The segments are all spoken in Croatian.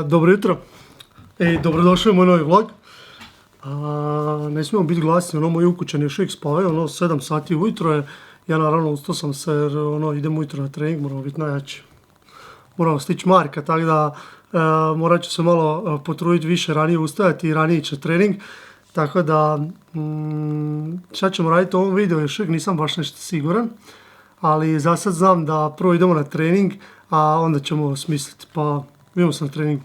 Dobro jutro i dobrodošli u moj novi vlog. Ne smijemo biti glasni, moji ukućani još uvijek spavaju, 7 sati ujutro je. Ja naravno ustao sam se jer idem ujutro na trening, moramo biti najjači. Moramo stići Marka, tako da morat ću se malo potruditi više ranije ustajati i ranije ići na trening. Tako da, šta ćemo raditi u ovom videu, još uvijek nisam baš nešto siguran. Ali za sad znam da prvo idemo na trening, a onda ćemo smisliti, pa vidimo se na treningu.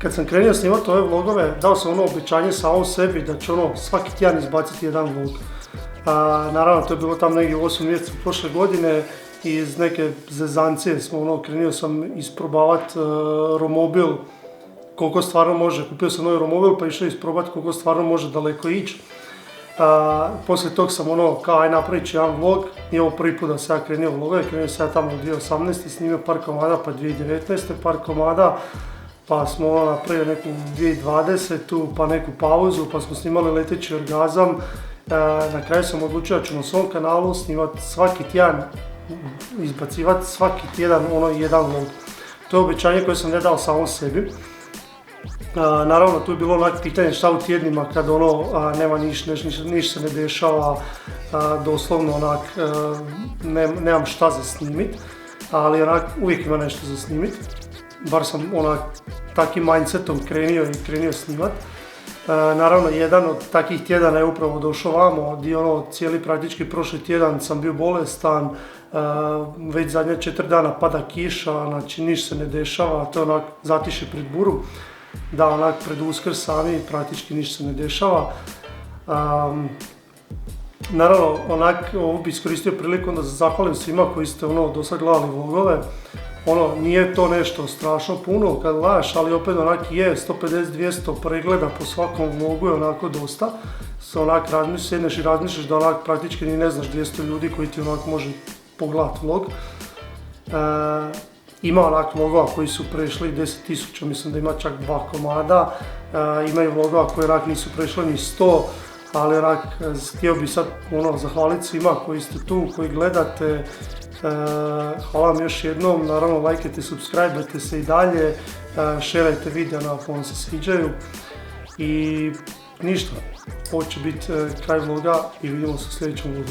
Kad sam krenio snimati ove vlogove, dao sam obećanje samom sebi da ću svaki tjedan izbaciti jedan vlog. Naravno, to je bilo tam negdje u 8 mjesecu prošle godine i iz neke zezancije krenio sam isprobavati romobil, koliko stvarno može. Kupio sam novi romobil pa išao isprobati koliko stvarno može daleko ići. Poslije tog sam aj napravit ću jedan vlog, nije ovo prvi put da se ja krenio vlogove, krenio sam ja tamo u 2018. snimio par komada, pa 2019. par komada. Pa smo napravili neku 2020. pa neku pauzu, pa smo snimali Leteći orgazam. Na kraju sam odlučio da ću na svom kanalu snimati svaki tjedan, izbacivati svaki tjedan jedan vlog. To je obećanje koje sam ne dao samom sebi. Naravno, tu je bilo pitanje šta u tjednima kad nema ništa se ne dešava, doslovno nemam šta za snimit, ali uvijek ima nešto za snimit. Bar sam takim mindsetom krenio snimat. Naravno, jedan od takih tjedana je upravo došao vamo, gdje cijeli praktički prošli tjedan sam bio bolestan, već zadnja 4 dana pada kiša, znači ništa se ne dešava, to je zatiše pred buru, da pred Uskrs sami praktički ništa se ne dešava. Naravno, ovo bi iskoristio priliku da se zahvalim svima koji ste do sad gledali vlogove. Nije to nešto strašno puno kad gledaš, ali opet je 150-200 pregleda po svakom vlogu je dosta. Sjedneš i razmišljaš da praktički ni ne znaš 200 ljudi koji ti može pogledati vlog. Ima vlogova koji su prešli 10.000, mislim da ima čak 2 komada. Ima i vlogova koji nisu prešli ni 100, ali htio bi sad zahvaliti svima koji ste tu, koji gledate. Hvala vam još jednom, naravno lajkajte, subscribe-ajte se i dalje, šerajte video ako vam se sviđaju i ništa, ovo će biti kraj vloga i vidimo se u sljedećem vlogu.